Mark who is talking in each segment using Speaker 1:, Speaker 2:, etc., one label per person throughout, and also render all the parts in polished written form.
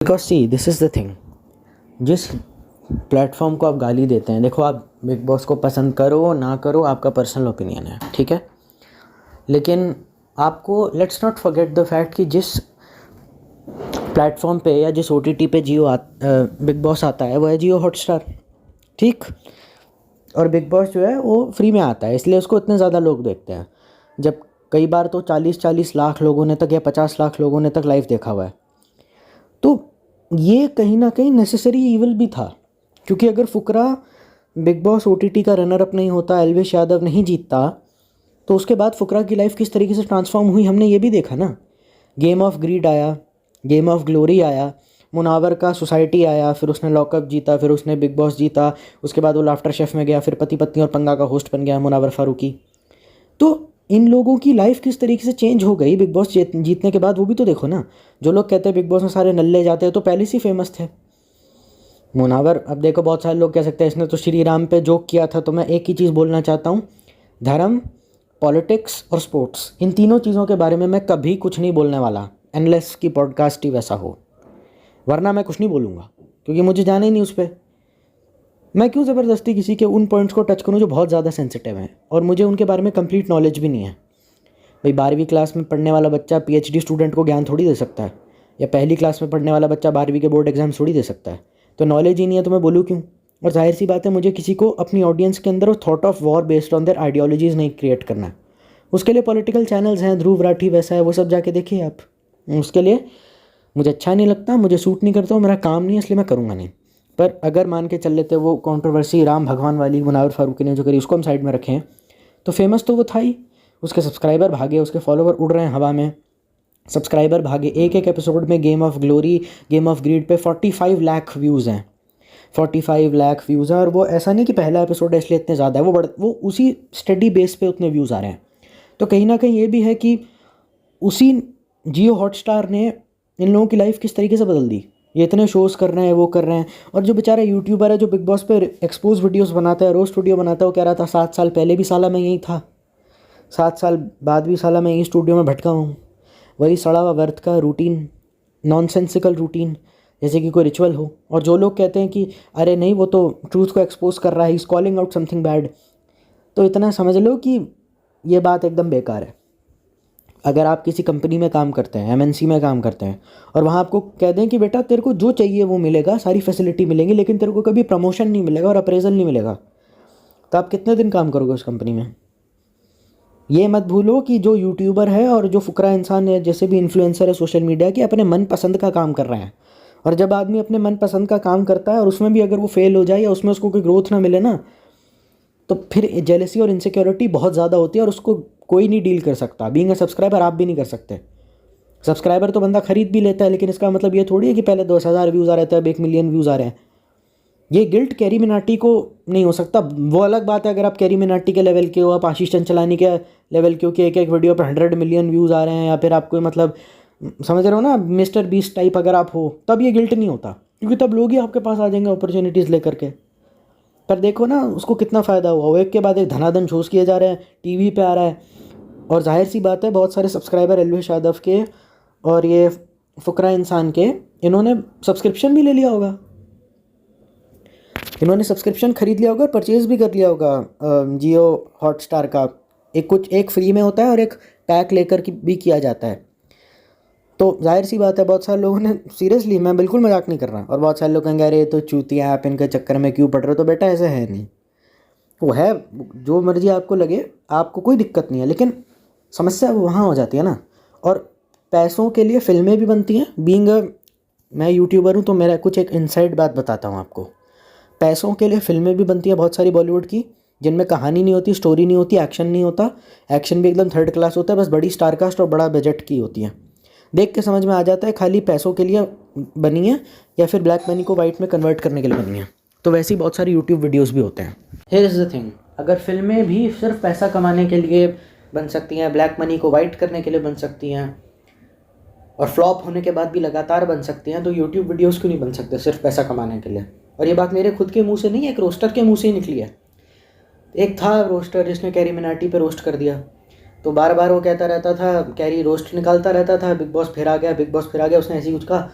Speaker 1: Because see this is the thing, जिस platform को आप गाली देते हैं, देखो आप बिग बॉस को पसंद करो ना करो आपका पर्सनल ओपिनियन है, ठीक है, लेकिन आपको let's not forget the fact कि जिस प्लेटफॉर्म पे या जिस OTT पे बिग बॉस आता है वो है जियो हॉटस्टार, ठीक। और बिग बॉस जो है वो फ्री में आता है, इसलिए उसको इतने ज़्यादा लोग देखते हैं। जब कई बार तो 40-40 लाख लोगों ने तक या 50 लाख लोगों ने तक लाइव देखा हुआ है, तो ये कहीं ना कहीं नेसेसरी ईवल भी था। क्योंकि अगर फुकरा बिग बॉस OTT का रनर अप नहीं होता, एल्विश यादव नहीं जीतता, तो उसके बाद फुकरा की लाइफ किस तरीके से ट्रांसफॉर्म हुई हमने ये भी देखा ना। गेम ऑफ ग्रीड आया, गेम ऑफ ग्लोरी आया, मुनावर का सोसाइटी आया, फिर उसने लॉकअप जीता, फिर उसने बिग बॉस जीता, उसके बाद वो लाफ्टर शेफ में गया, फिर पति पत्नी और पंगा का होस्ट बन गया मुनावर फारूकी। तो इन लोगों की लाइफ किस तरीके से चेंज हो गई बिग बॉस जीतने के बाद, वो भी तो देखो ना। जो लोग कहते हैं बिग बॉस में सारे नल्ले जाते हैं, तो पहले से ही फेमस थे मुनावर। अब देखो बहुत सारे लोग कह सकते हैं इसने तो श्री राम पे जोक किया था, तो मैं एक ही चीज़ बोलना चाहता हूँ, धर्म, पॉलिटिक्स और स्पोर्ट्स, इन तीनों चीज़ों के बारे में मैं कभी कुछ नहीं बोलने वाला, अनलेस की पॉडकास्ट ही वैसा हो, वरना मैं कुछ नहीं बोलूँगा, क्योंकि मुझे जाना ही नहीं उस पर। मैं क्यों ज़बरदस्ती किसी के उन पॉइंट्स को टच करूँ जो बहुत ज़्यादा सेंसिटिव हैं और मुझे उनके बारे में कंप्लीट नॉलेज भी नहीं है। भाई 12वीं क्लास में पढ़ने वाला बच्चा PhD स्टूडेंट को ज्ञान थोड़ी दे सकता है, या पहली क्लास में पढ़ने वाला बच्चा 12वीं के बोर्ड एग्जाम थोड़ी दे सकता है। तो नॉलेज ही नहीं है तो मैं बोलूँ क्यों। और जाहिर सी बात है, मुझे किसी को अपनी ऑडियंस के अंदर thought of war based on their ideologies नहीं क्रिएट करना है। उसके लिए पॉलिटिकल चैनल्स हैं, ध्रुव राठी वैसा है, वो सब जाके देखिए आप। उसके लिए मुझे अच्छा नहीं लगता, मुझे सूट नहीं करता, मेरा काम नहीं है, इसलिए मैं करूँगा नहीं। पर अगर मान के चल लेते वो कंट्रोवर्सी राम भगवान वाली मुनावर फारूकी ने जो करी उसको हम साइड में रखें, तो फेमस तो वो था ही, उसके सब्सक्राइबर भागे, उसके फॉलोवर उड़ रहे हैं हवा में, सब्सक्राइबर भागे। एक एक एपिसोड में Game of Glory, Game of Greed पे 45 लाख व्यूज़ हैं, 45 लाख व्यूज़ हैं। और वो ऐसा नहीं कि पहला एपिसोड है इसलिए इतने ज़्यादा है, वो उसी स्टडी बेस पे उतने व्यूज़ आ रहे हैं। तो कहीं ना कहीं ये भी है कि उसी जियो हॉटस्टार ने इन लोगों की लाइफ किस तरीके से बदल दी। ये इतने शोज़ कर रहे हैं, वो कर रहे हैं। और जो बेचारा यूट्यूबर है जो बिग बॉस पे एक्सपोज वीडियोस बनाता है, रोस्ट वीडियो बनाता है, वो कह रहा था 7 साल पहले भी साला मैं यहीं था, 7 साल बाद भी साला मैं यहीं स्टूडियो में भटका हूँ। वही सड़ा हुआ वर्थ का रूटीन, नॉनसेंसिकल रूटीन, जैसे कि कोई रिचुअल हो। और जो लोग कहते हैं कि अरे नहीं वो तो ट्रूथ को एक्सपोज कर रहा है, is calling out something bad, तो इतना समझ लो कि ये बात एकदम बेकार है। अगर आप किसी कंपनी में काम करते हैं, MNC में काम करते हैं, और वहाँ आपको कह दें कि बेटा तेरे को जो चाहिए वो मिलेगा, सारी फैसिलिटी मिलेंगी, लेकिन तेरे को कभी प्रमोशन नहीं मिलेगा और अप्रेजल नहीं मिलेगा, तो आप कितने दिन काम करोगे उस कंपनी में। ये मत भूलो कि जो यूट्यूबर है और जो फुकरा इंसान है, जैसे भी इन्फ्लुएंसर है सोशल मीडिया के, अपने मन पसंद का काम कर रहे हैं। और जब आदमी अपने मन पसंद का काम करता है और उसमें भी अगर वो फेल हो जाए या उसमें उसको कोई ग्रोथ ना मिले ना, तो फिर जेलेसी और इनसिक्योरिटी बहुत ज़्यादा होती है और उसको कोई नहीं डील कर सकता। बीइंग अ सब्सक्राइबर आप भी नहीं कर सकते। सब्सक्राइबर तो बंदा खरीद भी लेता है, लेकिन इसका मतलब ये थोड़ी है कि पहले 10,000 व्यूज़ आ रहे थे अब 1 मिलियन व्यूज़ आ रहे हैं। ये गिल्ट कैरी मिनाटी को नहीं हो सकता। वो अलग बात है अगर आप कैरी मिनाटी के लेवल के हो, आप आशीष चंचलानी के लेवल के हो कि एक एक वीडियो पर 100 मिलियन व्यूज़ आ रहे हैं, या फिर आपको मतलब समझ रहे हो ना, मिस्टर बीस्ट टाइप अगर आप हो, तब ये गिल्ट नहीं होता, क्योंकि तब लोग ही आपके पास आ जाएंगे अपॉर्चुनिटीज़ लेकर के। पर देखो ना उसको कितना फ़ायदा हुआ, वो एक के बाद एक धनाधन शोज़ किए जा रहे हैं, TV पे आ रहा है। और जाहिर सी बात है बहुत सारे सब्सक्राइबर एल्विश यादव के और ये फुकरा इंसान के, इन्होंने सब्सक्रिप्शन भी ले लिया होगा, इन्होंने सब्सक्रिप्शन खरीद लिया होगा, परचेज़ भी कर लिया होगा जियो हॉटस्टार का। एक फ्री में होता है और एक पैक लेकर की भी किया जाता है। तो जाहिर सी बात है बहुत सारे लोगों ने, सीरियसली मैं बिल्कुल मजाक नहीं कर रहा, और बहुत सारे लोग कहेंगे अरे तो चूतिया आप इनके चक्कर में क्यों पड़ रहे हो, तो बेटा ऐसा है नहीं, वो है जो मर्जी आपको लगे, आपको कोई दिक्कत नहीं है, लेकिन समस्या वहाँ हो जाती है ना। और पैसों के लिए फिल्में भी बनती हैं। बीइंग मैं यूट्यूबर हूँ तो मेरा कुछ एक इनसाइड बात बताता हूँ आपको। पैसों के लिए फिल्में भी बनती हैं बहुत सारी बॉलीवुड की, जिनमें कहानी नहीं होती, स्टोरी नहीं होती, एक्शन नहीं होता, एक्शन भी एकदम थर्ड क्लास होता है, बस बड़ी स्टार कास्ट और बड़ा बजट की होती है। देख के समझ में आ जाता है खाली पैसों के लिए बनी है या फिर ब्लैक मनी को वाइट में कन्वर्ट करने के लिए बनी है। तो वैसे ही बहुत सारी यूट्यूब वीडियोस भी होते हैं। हियर इज़ द थिंग, अगर फिल्में भी सिर्फ पैसा कमाने के लिए बन सकती हैं, ब्लैक मनी को वाइट करने के लिए बन सकती हैं, और फ्लॉप होने के बाद भी लगातार बन सकती हैं, तो यूट्यूब वीडियोस क्यों नहीं बन सकते सिर्फ पैसा कमाने के लिए। और ये बात मेरे खुद के मुंह से नहीं है, एक रोस्टर के मुंह से ही निकली है। एक था रोस्टर जिसने कैरी मिनाटी पे रोस्ट कर दिया, तो बार बार वो कहता रहता था, कैरी रोस्ट निकालता रहता था, बिग बॉस फिर आ गया, बिग बॉस फिर आ गया, उसने ऐसी कुछ कहा,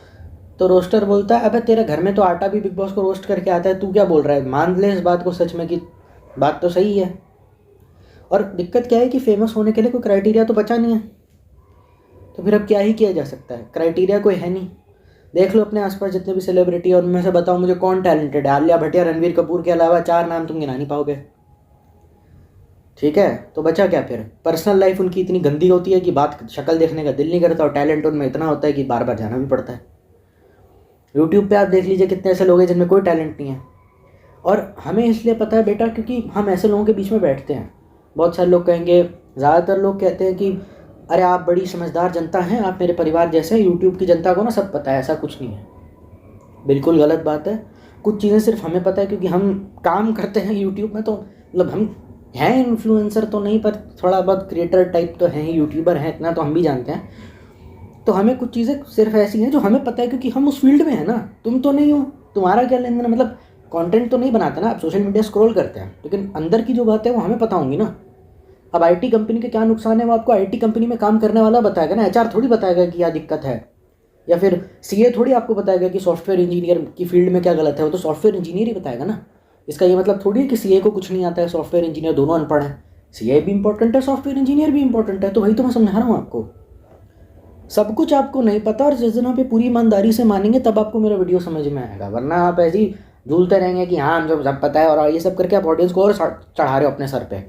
Speaker 1: तो रोस्टर बोलता है अबे तेरे घर में तो आटा भी बिग बॉस को रोस्ट करके आता है, तू क्या बोल रहा है, मान ले इस बात को सच में कि बात तो सही है। और दिक्कत क्या है कि फेमस होने के लिए कोई क्राइटेरिया तो बचा नहीं है, तो फिर अब क्या ही किया जा सकता है, क्राइटेरिया कोई है नहीं। देख लो अपने आसपास जितने भी सेलिब्रिटी और उनमें से बताओ मुझे कौन टैलेंटेड है। आलिया भट्ट या रणवीर कपूर के अलावा 4 नाम तुम गिना नहीं पाओगे। ठीक है, तो बचा क्या फिर। पर्सनल लाइफ उनकी इतनी गंदी होती है कि बात शक्ल देखने का दिल नहीं करता, और टैलेंट उनमें इतना होता है कि बार बार जाना भी पड़ता है। यूट्यूब पे आप देख लीजिए कितने ऐसे लोग हैं जिनमें कोई टैलेंट नहीं है, और हमें इसलिए पता है बेटा क्योंकि हम ऐसे लोगों के बीच में बैठते हैं। बहुत सारे लोग कहेंगे, ज़्यादातर लोग कहते हैं कि अरे आप बड़ी समझदार जनता हैं, आप मेरे परिवार जैसे हैं, यूट्यूब की जनता को ना सब पता है। ऐसा कुछ नहीं है, बिल्कुल गलत बात है। कुछ चीज़ें सिर्फ हमें पता है क्योंकि हम काम करते हैं यूट्यूब में, तो मतलब हम हैं इन्फ्लुएंसर तो नहीं, पर थोड़ा बहुत क्रिएटर टाइप तो हैं ही, यूट्यूबर हैं, इतना तो हम भी जानते हैं। तो हमें कुछ चीज़ें सिर्फ ऐसी हैं जो हमें पता है क्योंकि हम उस फील्ड में हैं ना। तुम तो नहीं हो, तुम्हारा क्या लेन देन, मतलब कंटेंट तो नहीं बनाते ना, आप सोशल मीडिया स्क्रॉल करते हैं, लेकिन अंदर की जो बात है वो हमें पता होंगी ना। अब आईटी कंपनी के क्या नुकसान है वो आपको आईटी कंपनी में काम करने वाला बताएगा ना, एचआर थोड़ी बताएगा कि क्या दिक्कत है, या फिर सीए थोड़ी आपको बताएगा कि सॉफ्टवेयर इंजीनियर की फील्ड में क्या गलत है, वो तो सॉफ्टवेयर इंजीनियर ही बताएगा ना। इसका ये मतलब थोड़ी है कि सीए को कुछ नहीं आता है, सॉफ्टवेयर इंजीनियर दोनों अनपढ़ हैं। सीए भी इंपॉर्टेंट है, सॉफ्टवेयर इंजीनियर भी इंपॉर्टेंट है। तो वही तो मैं समझा रहा हूँ आपको, सब कुछ आपको नहीं पता, और जिस दिन आप ये पूरी ईमानदारी से मानेंगे तब आपको मेरा वीडियो समझ में आएगा, वरना आप ऐसे ही झूलते रहेंगे कि हाँ हमको सब पता है, और ये सब करके आप ऑडियंस को और चढ़ा रहे हो अपने सर पे।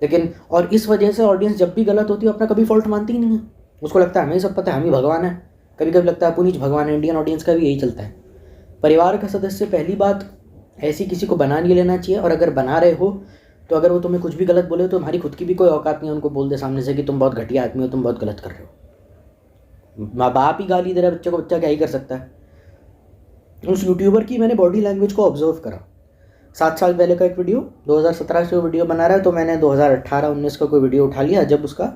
Speaker 1: लेकिन और इस वजह से ऑडियंस जब भी गलत होती है अपना कभी फॉल्ट मानती ही नहीं है, उसको लगता है हमें सब पता है, हम ही भगवान है। कभी कभी लगता है पुनीत भगवान है। इंडियन ऑडियंस का भी यही चलता है। परिवार का सदस्य पहली बात ऐसी किसी को बना नहीं लेना चाहिए, और अगर बना रहे हो तो अगर वो तुम्हें कुछ भी गलत बोले तो तुम्हारी खुद की भी कोई औकात नहीं है उनको बोल दे सामने से कि तुम बहुत घटिया आदमी हो, तुम बहुत गलत कर रहे हो। माँ बाप ही गाली दे रहा है बच्चे को, बच्चा क्या ही कर सकता है। उस यूट्यूबर की मैंने बॉडी लैंग्वेज को ऑब्जर्व करा। 7 साल पहले का एक वीडियो, 2017 से वो वीडियो बना रहा है, तो मैंने 2018-19 का कोई वीडियो उठा लिया जब उसका,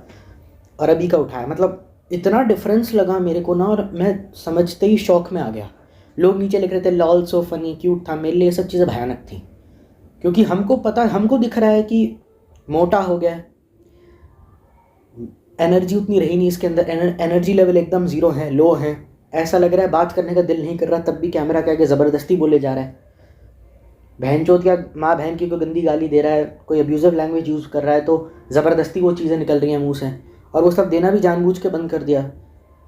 Speaker 1: और अभी का उठाया। मतलब इतना डिफरेंस लगा मेरे को ना, और मैं समझते ही शौक में आ गया। लोग नीचे लिख रहे थे लॉल सो फनी, क्यूट था। मेरे लिए ये सब चीज़ें भयानक थी, क्योंकि हमको पता, हमको दिख रहा है कि मोटा हो गया, एनर्जी उतनी रही नहीं इसके अंदर, एनर्जी लेवल एकदम ज़ीरो है, लो है। ऐसा लग रहा है बात करने का दिल नहीं कर रहा, तब भी कैमरा क्या कि ज़बरदस्ती बोले जा रहा है। बहन चोद क्या माँ बहन की कोई गंदी गाली दे रहा है, कोई अब्यूजिव लैंग्वेज यूज़ कर रहा है, तो ज़बरदस्ती वो चीज़ें निकल रही हैं मुँह से, और वो सब देना भी जानबूझ के बंद कर दिया।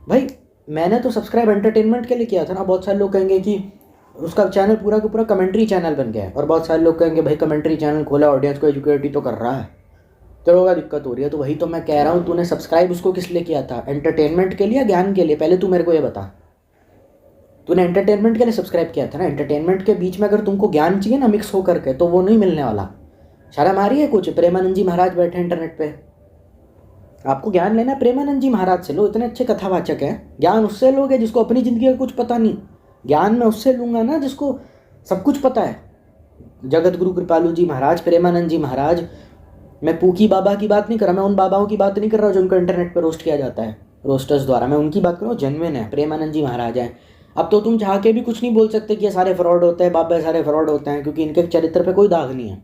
Speaker 1: भाई मैंने तो सब्सक्राइब एंटरटेनमेंट के लिए किया था ना। बहुत सारे लोग कहेंगे कि उसका चैनल पूरा का पूरा कमेंट्री चैनल बन गया है, और बहुत सारे लोग कहेंगे भाई कमेंट्री चैनल खोला, ऑडियंस को एजुकेट ही तो कर रहा है, तेरे को दिक्कत हो रही है। तो वही तो मैं कह रहा हूँ, तूने सब्सक्राइब उसको किस लिए किया था, एंटरटेनमेंट के लिए, ज्ञान के लिए? पहले तू मेरे को ये बता। तूने एंटरटेनमेंट के लिए सब्सक्राइब किया था ना। एंटरटेनमेंट के बीच में अगर तुमको ज्ञान चाहिए ना मिक्स हो करके, तो वो नहीं मिलने वाला। शर्म आ रही है कुछ? प्रेमानंद जी महाराज बैठे इंटरनेट पे, आपको ज्ञान लेना है प्रेमानंद जी महाराज से लो, इतने अच्छे कथावाचक हैं। ज्ञान उससे लोगे जिसको अपनी ज़िंदगी का कुछ पता नहीं। ज्ञान मैं उससे लूँगा ना जिसको सब कुछ पता है। जगत गुरु कृपालु जी महाराज, प्रेमानंद जी महाराज। मैं पूकी बाबा की बात नहीं कर रहा, मैं उन बाबाओं की बात नहीं कर रहा जो उनको इंटरनेट पर रोस्ट किया जाता है रोस्टर्स द्वारा। मैं उनकी बात कर रहा हूँ, जेन्युइन है, प्रेमानंद जी महाराज हैं। अब तो तुम चाह के भी कुछ नहीं बोल सकते कि ये सारे फ्रॉड होते हैं, बाबा सारे फ्रॉड होते हैं, क्योंकि इनके चरित्र पे कोई दाग नहीं है।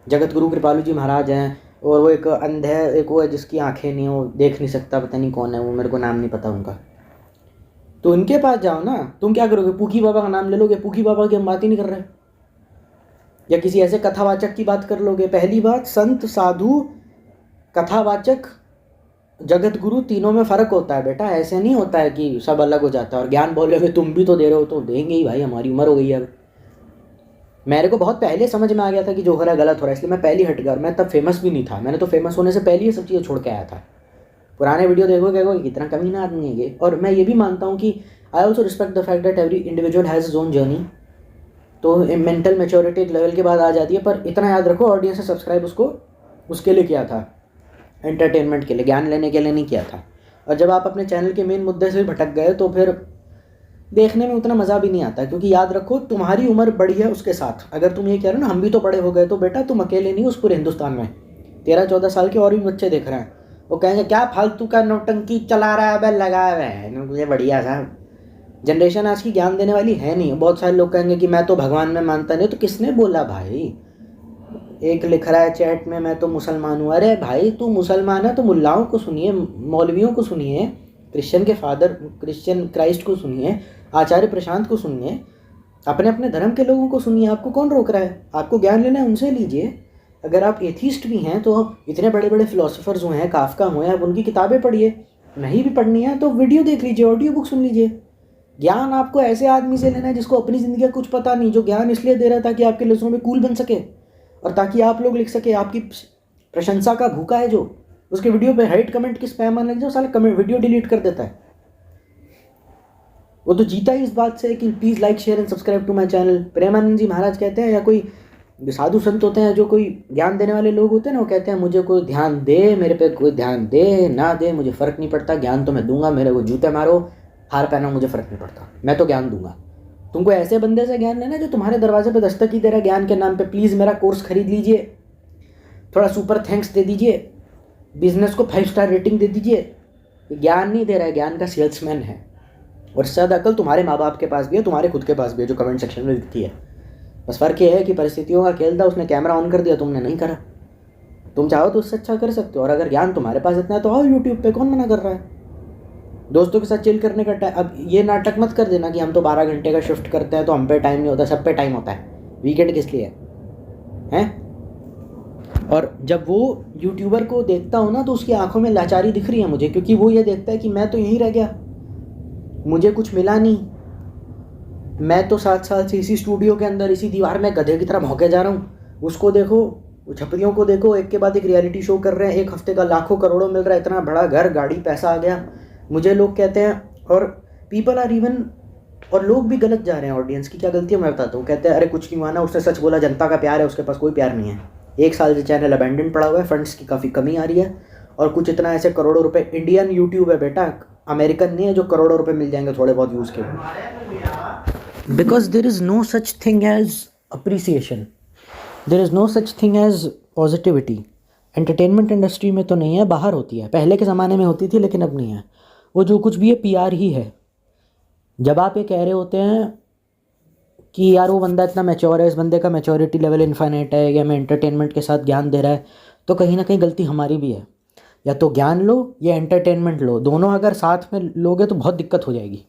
Speaker 1: जगत गुरु कृपालु जी महाराज हैं, और वो एक अंधे, एक वो है जिसकी आंखें नहीं, वो देख नहीं सकता, पता नहीं कौन है वो, मेरे को नाम नहीं पता उनका। तो उनके पास जाओ ना। तुम क्या करोगे, पूकी बाबा का नाम ले लोगे? पूकी बाबा की हम बात ही नहीं कर रहे, या किसी ऐसे कथावाचक की बात कर लोगे? पहली बात, संत, साधु, कथावाचक, जगत गुरु, तीनों में फ़र्क होता है बेटा। ऐसे नहीं होता है कि सब अलग हो जाता है। और ज्ञान बोलोगे तुम भी तो दे रहे हो, तो देंगे ही भाई, हमारी उम्र हो गई है अब। मेरे को बहुत पहले समझ में आ गया था कि जो हो रहा है गलत हो रहा है, इसलिए मैं पहले हट गया। और मैं तब फेमस भी नहीं था, मैंने तो फेमस होने से पहले ये सब चीज़ें छोड़ के आया था। पुराने वीडियो देखोगे कितना कमीना आदमी है ये। और मैं ये भी मानता हूँ कि I also respect the fact that every individual has his own journey. तो मेंटल मैच्योरिटी एक लेवल के बाद आ जाती है, पर इतना याद रखो ऑडियंस से सब्सक्राइब उसको उसके लिए किया था, एंटरटेनमेंट के लिए, ज्ञान लेने के लिए नहीं किया था। और जब आप अपने चैनल के मेन मुद्दे से भटक गए तो फिर देखने में उतना मज़ा भी नहीं आता, क्योंकि याद रखो तुम्हारी उम्र बड़ी है उसके साथ। अगर तुम ये कह रहे हो ना हम भी तो बड़े हो गए, तो बेटा तुम अकेले नहीं, उस पूरे हिंदुस्तान में 13-14 साल के और भी बच्चे देख रहे हैं। वो कहेंगे क्या फालतू का नौटंकी चला रहा है, अब लगा हुआ है मुझे बढ़िया सा। जनरेशन आज की ज्ञान देने वाली है नहीं। बहुत सारे लोग कहेंगे कि मैं तो भगवान में मानता नहीं। तो किसने बोला भाई? एक लिख रहा है चैट में मैं तो मुसलमान हूँ। अरे भाई तू मुसलमान है तो मुल्लाओं को सुनिए, मौलवियों को सुनिए, क्रिश्चियन के फादर, क्रिश्चियन क्राइस्ट को सुनिए, आचार्य प्रशांत को सुनिए, अपने अपने धर्म के लोगों को सुनिए, आपको कौन रोक रहा है? आपको ज्ञान लेना है उनसे लीजिए। अगर आप एथीस्ट भी हैं तो इतने बड़े बड़े फिलोसोफर्स हुए हैं, काफका हुए हैं, आप उनकी किताबें पढ़िए। नहीं भी पढ़नी है तो वीडियो देख लीजिए, ऑडियो बुक सुन लीजिए। ज्ञान आपको ऐसे आदमी से लेना है जिसको अपनी ज़िंदगी का कुछ पता नहीं, जो ज्ञान इसलिए दे रहा है ताकि आपके लिस्टों में कूल बन सके और ताकि आप लोग लिख सके। आपकी प्रशंसा का भूखा है जो, उसके वीडियो पे हेट कमेंट की स्पैम आने लग जाए, साले कमेंट वीडियो डिलीट कर देता है। वो तो जीता ही इस बात से कि please like share and subscribe to my channel. Premanand ji Maharaj कहते हैं, या कोई साधु संत होते हैं जो कोई ज्ञान देने वाले लोग होते हैं ना, वो कहते हैं मुझे कोई ध्यान दे, मेरे पे कोई ध्यान दे ना दे, मुझे फ़र्क नहीं पड़ता, ज्ञान तो मैं दूंगा। मेरे को जूते मारो, हार पहनो, मुझे फ़र्क नहीं पड़ता, मैं तो ज्ञान दूंगा। तुमको ऐसे बंदे से ज्ञान लेना जो तुम्हारे दरवाजे पे दस्तक ही दे रहा है ज्ञान के नाम पे। प्लीज़ मेरा कोर्स खरीद लीजिए, थोड़ा सुपर थैंक्स दे दीजिए, बिजनेस को 5 स्टार रेटिंग दे दीजिए। ज्ञान नहीं दे रहा है, ज्ञान का सेल्समैन है। और इससे ज़्यादा अकल तुम्हारे माँ बाप के पास भी है, तुम्हारे खुद के पास भी है, जो कमेंट सेक्शन में लिखती है। बस फ़र्क ये है कि परिस्थितियों का खेल था, उसने कैमरा ऑन कर दिया, तुमने नहीं करा। तुम चाहो तो उससे अच्छा कर सकते हो। और अगर ज्ञान तुम्हारे पास इतना है तो आओ यूट्यूब पे, कौन मना कर रहा है? दोस्तों के साथ चिल करने का टाइम। अब ये नाटक मत कर देना कि हम तो 12 घंटे का शिफ्ट करते हैं तो हम पे टाइम नहीं होता। सब पे टाइम होता है, वीकेंड किस लिए है? और जब वो यूट्यूबर को देखता हूँ ना तो उसकी आंखों में लाचारी दिख रही है मुझे, क्योंकि वो ये देखता है कि मैं तो यहीं रह गया, मुझे कुछ मिला नहीं। मैं तो 7 साल से इसी स्टूडियो के अंदर इसी दीवार में गधे की तरह भौंके जा रहा हूँ। उसको देखो, वो छपरियों को देखो, एक के बाद एक रियलिटी शो कर रहे हैं, एक हफ्ते का लाखों करोड़ों मिल रहा है, इतना बड़ा घर, गाड़ी, पैसा आ गया। मुझे लोग कहते हैं, और पीपल आर इवन, और लोग भी गलत जा रहे हैं। ऑडियंस की क्या गलती है मैं बताता हूँ। कहते हैं अरे कुछ नहीं हुआ ना, उसने सच बोला, जनता का प्यार है, उसके पास कोई प्यार नहीं है। 1 साल से चैनल अबेंडन पड़ा हुआ है, फंड्स की काफ़ी कमी आ रही है, और कुछ इतना ऐसे करोड़ों रुपए, इंडियन यूट्यूब है बेटा, अमेरिकन नहीं है जो करोड़ों रुपए मिल जाएंगे थोड़े बहुत व्यूज़ के। Because there is no such thing as appreciation, there is no such thing as positivity. Entertainment industry में तो नहीं है, बाहर होती है, पहले के ज़माने में होती थी लेकिन अब नहीं है। वो जो कुछ भी है PR ही है। जब आप ये कह रहे होते हैं कि यार वो बंदा इतना मैच्योर है, इस बंदे का मैच्योरिटी लेवल इन्फाइनाइट है, या मैं एंटरटेनमेंट के साथ ज्ञान दे रहा है, तो कहीं ना कहीं गलती हमारी भी है। या तो ज्ञान लो या एंटरटेनमेंट लो, दोनों अगर साथ में लोगे तो बहुत दिक्कत हो जाएगी,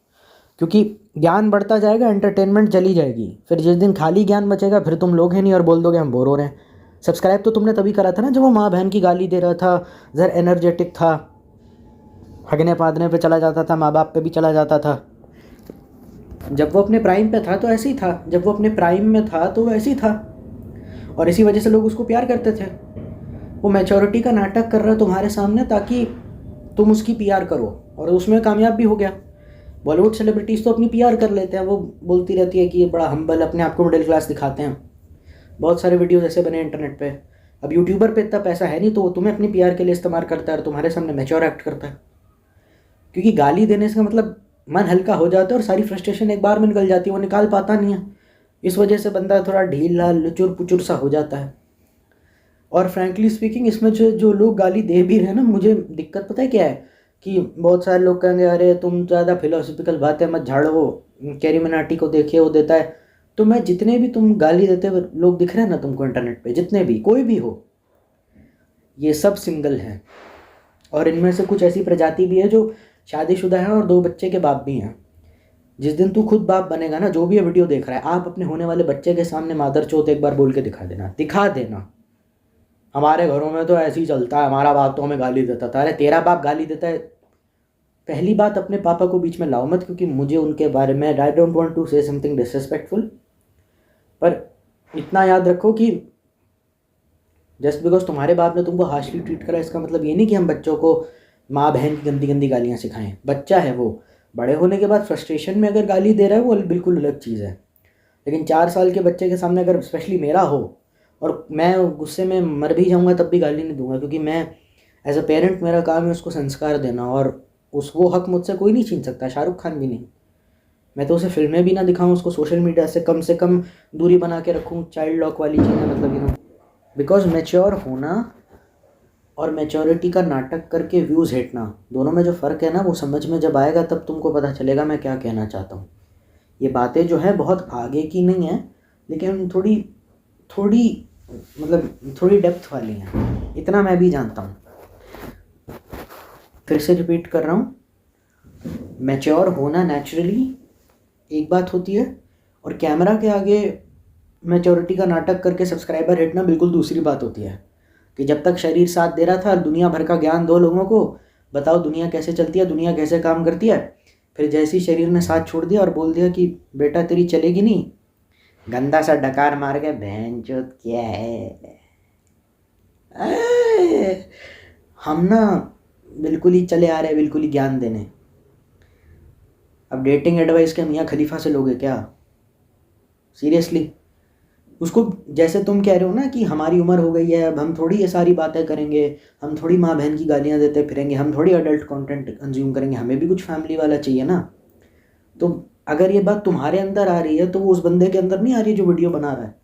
Speaker 1: क्योंकि ज्ञान बढ़ता जाएगा, एंटरटेनमेंट चली जाएगी। फिर जिस दिन खाली ज्ञान बचेगा फिर तुम लोग हैं नहीं और बोल दोगे हम बोर हो रहे हैं। सब्सक्राइब तो तुमने तभी करा था ना जब वो माँ बहन की गाली दे रहा था, जर एनर्जेटिक था, हगने पादने पे चला जाता था, माँ बाप पे भी चला जाता था। जब वो अपने प्राइम पे था तो ऐसे ही था, जब वो अपने प्राइम में था तो वो ऐसे ही था, और इसी वजह से लोग उसको प्यार करते थे। वो मैच्योरिटी का नाटक कर रहा है तुम्हारे सामने ताकि तुम उसकी PR करो, और उसमें कामयाब भी हो गया। बॉलीवुड सेलिब्रिटीज़ तो अपनी PR कर लेते हैं, वो बोलती रहती है कि ये बड़ा हम्बल, अपने आप को मिडिल क्लास दिखाते हैं। बहुत सारे वीडियोज़ ऐसे बने इंटरनेट पे। अब यूट्यूबर पे इतना पैसा है नहीं तो वो तुम्हें अपनी PR के लिए इस्तेमाल करता है और तुम्हारे सामने मैच्योर एक्ट करता है। क्योंकि गाली देने से मतलब मन हल्का हो जाता है और सारी फ्रस्ट्रेशन एक बार में निकल जाती है, वो निकाल पाता नहीं है। इस वजह से बंदा थोड़ा ढीला लुचुर पुचुर सा हो जाता है। और फ्रैंकली स्पीकिंग, इसमें जो लोग गाली दे भी रहे हैं ना, मुझे दिक्कत पता है क्या है कि बहुत सारे लोग कहेंगे अरे तुम ज़्यादा फिलोसफिकल बातें मत झाड़ो, कैरी मिनाटी को देखिए वो देता है। तो मैं जितने भी तुम गाली देते हुए लोग दिख रहे हैं ना तुमको इंटरनेट पे, जितने भी, कोई भी हो, ये सब सिंगल हैं। और इनमें से कुछ ऐसी प्रजाति भी है जो शादीशुदा है और 2 बच्चे के बाप भी हैं। जिस दिन तू खुद बाप बनेगा ना, जो भी ये वीडियो देख रहा है, आप अपने होने वाले बच्चे के सामने मादर चौथ एक बार बोल के दिखा देना। हमारे घरों में तो ऐसे ही चलता है, हमारा बाप तो हमें गाली देता था। अरे तेरा बाप गाली देता है, पहली बात अपने पापा को बीच में लाओ मत, क्योंकि मुझे उनके बारे में, I don't want to say something disrespectful, पर इतना याद रखो कि जस्ट बिकॉज तुम्हारे बाप ने तुमको हार्शली ट्रीट करा, इसका मतलब ये नहीं कि हम बच्चों को माँ बहन की गंदी गंदी गालियाँ सिखाएं। बच्चा है वो, बड़े होने के बाद फ्रस्ट्रेशन में अगर गाली दे रहा है वो बिल्कुल अलग चीज़ है। लेकिन 4 साल के बच्चे के सामने अगर स्पेशली मेरा हो और मैं गुस्से में मर भी जाऊँगा तब भी गाली नहीं दूंगा, क्योंकि मैं एज अ पेरेंट, मेरा काम है उसको संस्कार देना, और वो हक मुझसे कोई नहीं छीन सकता, शाहरुख खान भी नहीं। मैं तो उसे फिल्में भी ना दिखाऊँ, उसको सोशल मीडिया से कम दूरी बना के रखूँ, चाइल्ड लॉक वाली चीज़ें, मतलब बिकॉज मैच्योर होना और मैच्योरिटी का नाटक करके व्यूज़ हेटना, दोनों में जो फ़र्क है ना, वो समझ में जब आएगा तब तुमको पता चलेगा मैं क्या कहना चाहता हूँ। ये बातें जो है बहुत आगे की नहीं है, लेकिन थोड़ी डेप्थ वाली हैं, इतना मैं भी जानता हूँ। फिर से रिपीट कर रहा हूँ, मैच्योर होना नेचुरली एक बात होती है, और कैमरा के आगे मैच्योरिटी का नाटक करके सब्सक्राइबर हिटना बिल्कुल दूसरी बात होती है। कि जब तक शरीर साथ दे रहा था, दुनिया भर का ज्ञान दो लोगों को, बताओ दुनिया कैसे चलती है, दुनिया कैसे काम करती है। फिर जैसे ही शरीर ने साथ छोड़ दिया और बोल दिया कि बेटा तेरी चलेगी नहीं, गंदा सा डकार मार के बहनचोद क्या है। हम ना बिल्कुल ही चले आ रहे, बिल्कुल ही ज्ञान देने। अब डेटिंग एडवाइस के मियाँ खलीफा से लोगे क्या? सीरियसली? उसको जैसे तुम कह रहे हो ना कि हमारी उम्र हो गई है, अब हम थोड़ी ये सारी बातें करेंगे, हम थोड़ी माँ बहन की गालियाँ देते फिरेंगे, हम थोड़ी अडल्ट कंटेंट कंज्यूम करेंगे, हमें भी कुछ फैमिली वाला चाहिए ना। तो अगर ये बात तुम्हारे अंदर आ रही है तो वो उस बंदे के अंदर नहीं आ रही जो वीडियो बना रहा है।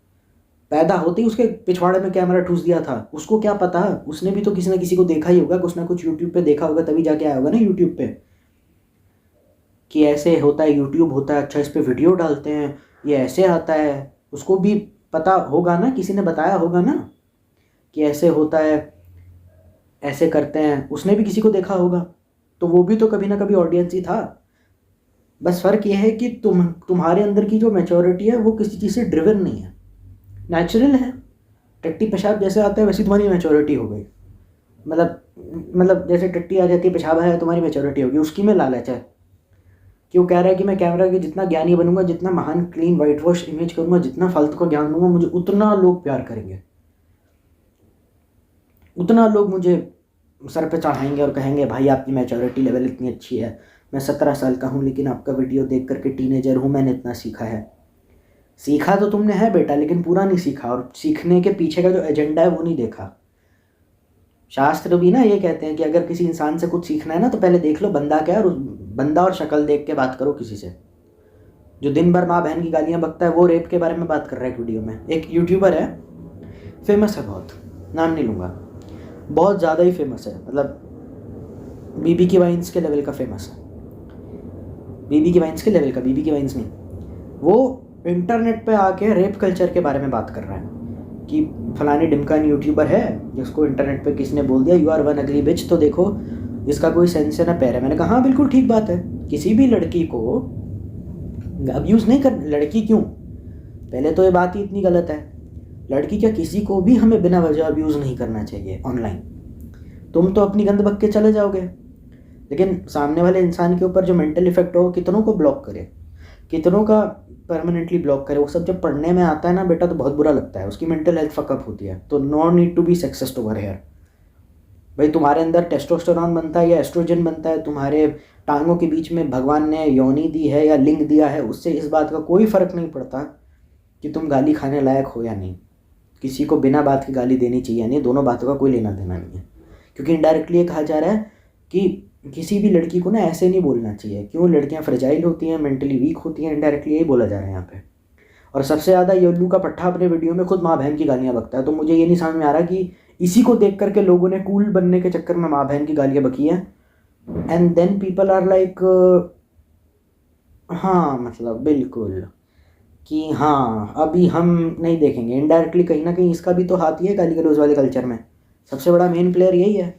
Speaker 1: पैदा होते ही उसके पिछवाड़े में कैमरा ठूस दिया था, उसको क्या पता? उसने भी तो किसी ना किसी को देखा ही होगा, कुछ ना कुछ यूट्यूब पे देखा होगा, तभी जाके आया होगा ना यूट्यूब पे कि ऐसे होता है, यूट्यूब होता है, अच्छा इस पर वीडियो डालते हैं, ये ऐसे आता है। उसको भी पता होगा ना, किसी ने बताया होगा ना कि ऐसे होता है, ऐसे करते हैं, उसने भी किसी को देखा होगा। तो वो भी तो कभी ना कभी ऑडियंस ही था। बस फ़र्क ये है कि तुम्हारे अंदर की जो मैच्योरिटी है वो किसी चीज़ से ड्रिवन नहीं है, नेचुरल है। टट्टी पेशाब जैसे आता है वैसी तुम्हारी मैच्योरिटी हो गई। मतलब जैसे टट्टी आ जाती है, पेशाब है, तुम्हारी मैच्योरिटी होगी। उसकी में लालच है कि वो कह रहा है कि मैं कैमरा के जितना ज्ञानी बनूंगा, जितना महान क्लीन वाइट वॉश इमेज करूंगा, जितना फालतू का ज्ञान दूंगा, मुझे उतना लोग प्यार करेंगे, उतना लोग मुझे सर पे चढ़ाएंगे और कहेंगे भाई आपकी मैच्योरिटी लेवल इतनी अच्छी है, मैं 17 साल का हूँ लेकिन आपका वीडियो देख करके टीनेजर हूँ, मैंने इतना सीखा है। सीखा तो तुमने है बेटा, लेकिन पूरा नहीं सीखा, और सीखने के पीछे का जो एजेंडा है वो नहीं देखा। शास्त्र भी ना ये कहते हैं कि अगर किसी इंसान से कुछ सीखना है ना तो पहले देख लो बंदा क्या है, और बंदा और शक्ल देख के बात करो किसी से। जो दिन भर माँ बहन की गालियाँ बकता है वो रेप के बारे में बात कर रहा है एक वीडियो में। एक यूट्यूबर है, फेमस है बहुत, नाम नहीं लूँगा, बहुत ज़्यादा ही फेमस है, मतलब बीबी की वाइन्स के लेवल का फेमस है, बीबी की वाइन्स के लेवल का, बीबी की वाइन्स नहीं। वो इंटरनेट पे आके रेप कल्चर के बारे में बात कर रहा है कि फलानी डिमकान यूट्यूबर है जिसको इंटरनेट पे किसने बोल दिया यू आर वन अगली बिच, तो देखो इसका कोई सेंस है ना पैर है। मैंने कहा हाँ बिल्कुल ठीक बात है, किसी भी लड़की को अब्यूज़ नहीं कर, लड़की क्यों, पहले तो ये बात ही इतनी गलत है। लड़की क्या, किसी को भी हमें बिना वजह अब्यूज़ नहीं करना चाहिए ऑनलाइन। तुम तो अपनी गंद बक के चले जाओगे, लेकिन सामने वाले इंसान के ऊपर जो मेंटल इफेक्ट हो, कितनों को ब्लॉक करे, कितनों का परमानेंटली ब्लॉक करे, वो सब जब पढ़ने में आता है ना बेटा तो बहुत बुरा लगता है, उसकी मेंटल हेल्थ फकअप होती है। तो no need to be sexist over here. भाई तुम्हारे अंदर टेस्टोस्टेरोन बनता है या एस्ट्रोजन बनता है, तुम्हारे टांगों के बीच में भगवान ने योनि दी है या लिंग दिया है, उससे इस बात का कोई फ़र्क नहीं पड़ता कि तुम गाली खाने लायक हो या नहीं। किसी को बिना बात की गाली देनी चाहिए या नहीं, दोनों बातों का कोई लेना देना नहीं है। क्योंकि इनडायरेक्टली ये कहा जा रहा है कि किसी भी लड़की को ना ऐसे नहीं बोलना चाहिए, क्यों, लड़कियां फ्रेजाइल होती हैं, मेंटली वीक होती हैं, इनडायरेक्टली यही बोला जा रहा है यहाँ पे। और सबसे ज़्यादा ये उल्लू का पट्टा अपने वीडियो में खुद माँ बहन की गालियाँ बकता है। तो मुझे ये नहीं समझ में आ रहा कि इसी को देख करके लोगों ने कूल बनने के चक्कर में माँ बहन की गालियाँ बकी हैं, and then people are like हाँ मतलब बिल्कुल कि हाँ अभी हम नहीं देखेंगे। इनडायरेक्टली कहीं ना कहीं इसका भी तो हाथ ही है गाली गलौज वाले कल्चर में, सबसे बड़ा मेन प्लेयर यही है।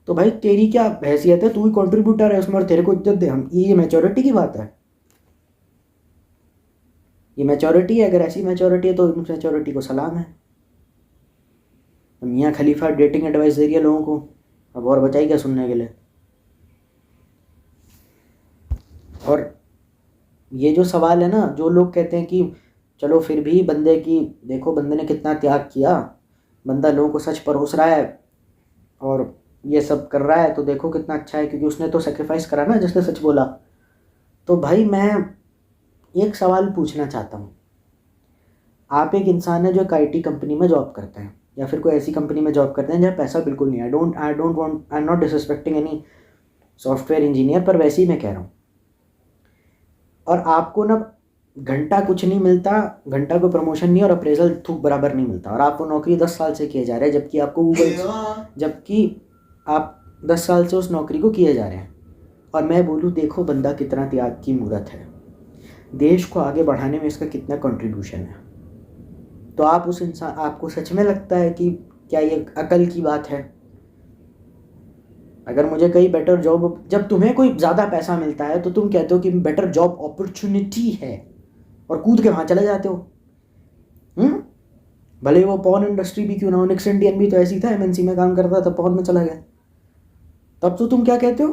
Speaker 1: तो भाई तेरी क्या हैसियत है, तू ही कंट्रीब्यूटर है उसमें और तेरे को इज्जत दे हम, ये मैच्योरिटी की बात है? ये मैच्योरिटी है? अगर ऐसी मैच्योरिटी है तो उस मैच्योरिटी को सलाम है। मियाँ खलीफा डेटिंग एडवाइस दे रही है लोगों को, अब और बचाई क्या सुनने के लिए। और ये जो सवाल है ना, जो लोग कहते हैं कि चलो फिर भी बंदे की देखो, बंदे ने कितना त्याग किया, बंदा लोगों को सच परोस रहा है और ये सब कर रहा है, तो देखो कितना अच्छा है क्योंकि उसने तो सेक्रीफाइस करा ना जिसने सच बोला। तो भाई मैं एक सवाल पूछना चाहता हूँ, आप एक इंसान है जो एक आईटी कंपनी में जॉब करते हैं या फिर कोई ऐसी कंपनी में जॉब करते हैं जहाँ पैसा बिल्कुल नहीं है। I am not disrespecting any software engineer, पर वैसे ही मैं कह रहा हूँ। और आपको ना घंटा कुछ नहीं मिलता, घंटा को प्रमोशन नहीं और अप्रेजल थूक बराबर नहीं मिलता, और आपको नौकरी 10 साल से किए जा रहे हैं, जबकि आप 10 साल से उस नौकरी को किए जा रहे हैं। और मैं बोलूँ देखो बंदा कितना त्याग की मूर्त है, देश को आगे बढ़ाने में इसका कितना कंट्रीब्यूशन है। तो आप उस इंसान, आपको सच में लगता है कि क्या ये अकल की बात है? अगर मुझे कहीं बेटर जॉब, जब तुम्हें कोई ज़्यादा पैसा मिलता है तो तुम कहते हो कि बेटर जॉब अपॉर्चुनिटी है और कूद के वहाँ चले जाते हो। भले वो पॉर्न इंडस्ट्री भी क्यों ना हो, निक्स इंडियन भी तो ऐसी था, एमएनसी में काम करता था, पॉर्न में चला गया। तब तो तुम क्या कहते हो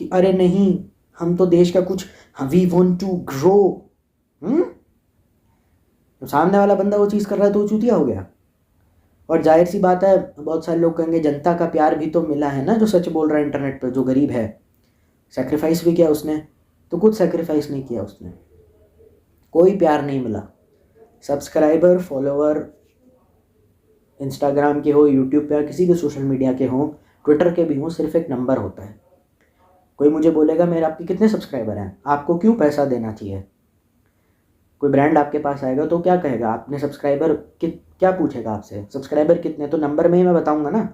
Speaker 1: कि अरे नहीं, हम तो देश का कुछ, वी वॉन्ट टू ग्रो। तो सामने वाला बंदा वो चीज़ कर रहा है तो वो चूतिया हो गया। और जाहिर सी बात है, बहुत सारे लोग कहेंगे जनता का प्यार भी तो मिला है ना, जो सच बोल रहा है इंटरनेट पर, जो गरीब है। सेक्रीफाइस भी किया उसने, तो कुछ सेक्रीफाइस नहीं किया उसने, कोई प्यार नहीं मिला। सब्सक्राइबर, फॉलोवर इंस्टाग्राम के हो, यूट्यूब पे, किसी भी सोशल मीडिया के हों, ट्विटर के भी हों, सिर्फ एक नंबर होता है। कोई मुझे बोलेगा मेरे आपके कितने सब्सक्राइबर हैं, आपको क्यों पैसा देना चाहिए? कोई ब्रांड आपके पास आएगा तो क्या कहेगा, आपने सब्सक्राइबर क्या पूछेगा आपसे, सब्सक्राइबर कितने? तो नंबर में ही मैं बताऊंगा ना,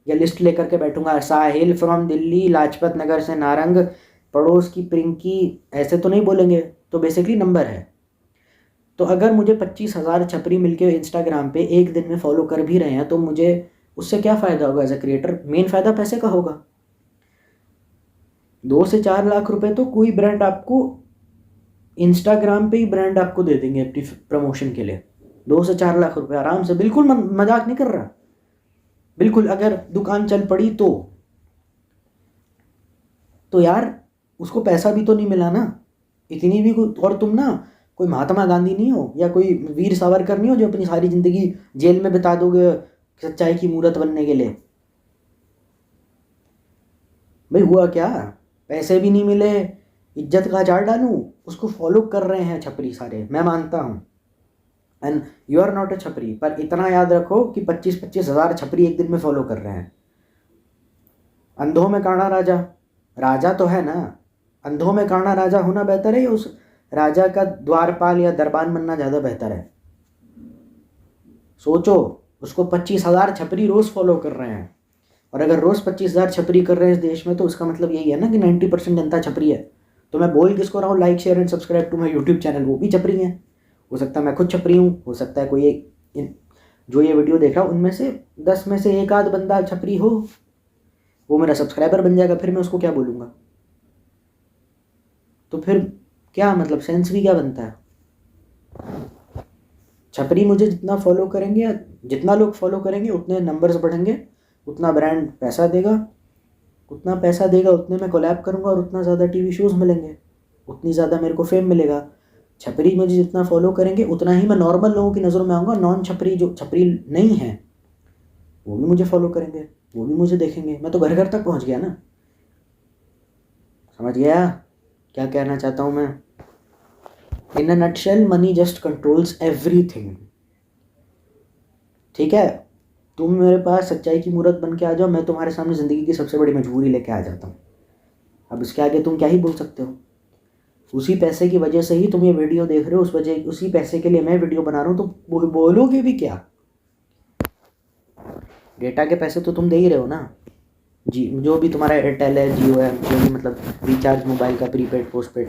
Speaker 1: या लिस्ट लेकर के बैठूंगा, साहिल फ्रॉम दिल्ली, लाजपत नगर से नारंग, पड़ोस की प्रिंकी, ऐसे तो नहीं बोलेंगे। तो बेसिकली नंबर है। तो अगर मुझे 25,000 छपरी मिलके इंस्टाग्राम पे एक दिन में फॉलो कर भी रहे हैं तो मुझे उससे क्या फ़ायदा होगा एज अ क्रिएटर? मेन फ़ायदा पैसे का होगा। 2 से 4 लाख रुपए तो कोई ब्रांड आपको, इंस्टाग्राम पे ही ब्रांड आपको दे देंगे अपनी प्रमोशन के लिए। 2 से 4 लाख रुपए आराम से, बिल्कुल मजाक नहीं कर रहा, बिल्कुल। अगर दुकान चल पड़ी तो यार उसको पैसा भी तो नहीं मिला ना, इतनी भी और तुम ना कोई महात्मा गांधी नहीं हो या कोई वीर सावरकर नहीं हो जो अपनी सारी ज़िंदगी जेल में बिता दोगे सच्चाई की मूरत बनने के लिए। भाई हुआ क्या, पैसे भी नहीं मिले, इज्जत का अचार डालूं? उसको फॉलो कर रहे हैं छपरी सारे, मैं मानता हूँ, and you are not a छपरी, पर इतना याद रखो कि 25,000 छपरी एक दिन में फॉलो कर रहे हैं। अंधों में काना राजा, राजा तो है ना, अंधों में काना राजा होना बेहतर है या उस राजा का द्वारपाल या दरबान बनना ज़्यादा बेहतर है? सोचो। उसको 25,000 छपरी रोज़ फॉलो कर रहे हैं, और अगर रोज़ 25,000 छपरी कर रहे हैं इस देश में तो उसका मतलब यही है ना कि 90% जनता छपरी है। तो मैं बोल किसको रहा हूँ, like share and subscribe to my YouTube channel, वो भी छपरी हैं। हो सकता है मैं खुद छपरी हूँ, हो सकता है कोई एक जो ये वीडियो देख रहा हूँ उनमें से 10 में से एक आध बंदा छपरी हो, वो मेरा सब्सक्राइबर बन जाएगा, फिर मैं उसको क्या बोलूँगा? तो फिर क्या मतलब, सेंस भी क्या बनता है? छपरी मुझे जितना फॉलो करेंगे, जितना लोग फॉलो करेंगे उतने नंबर्स बढ़ेंगे, उतना ब्रांड पैसा देगा, उतना पैसा देगा उतने में कोलैब करूँगा और उतना ज़्यादा टीवी शोज़ मिलेंगे, उतनी ज़्यादा मेरे को फेम मिलेगा। छपरी मुझे जितना फॉलो करेंगे उतना ही मैं नॉर्मल लोगों की नज़रों में आऊँगा। नॉन छपरी जो छपरी नहीं है वो भी मुझे फॉलो करेंगे, वो भी मुझे देखेंगे। मैं तो घर घर तक पहुँच गया ना। समझ गया क्या कहना चाहता हूँ मैं? In a nutshell, money just controls everything. ठीक है, तुम मेरे पास सच्चाई की मूरत बन के आ जाओ, मैं तुम्हारे सामने ज़िंदगी की सबसे बड़ी मजबूरी लेके आ जाता हूँ। अब इसके आगे तुम क्या ही बोल सकते हो? उसी पैसे की वजह से ही तुम ये वीडियो देख रहे हो, उसी पैसे के लिए मैं वीडियो बना रहा हूँ, तो बोलोगे भी क्या? डेटा के पैसे तो तुम दे ही रहे हो ना जी, जो भी तुम्हारा एयरटेल है, जियो है, जो भी मतलब रिचार्ज मोबाइल का, प्रीपेड पोस्टपेड,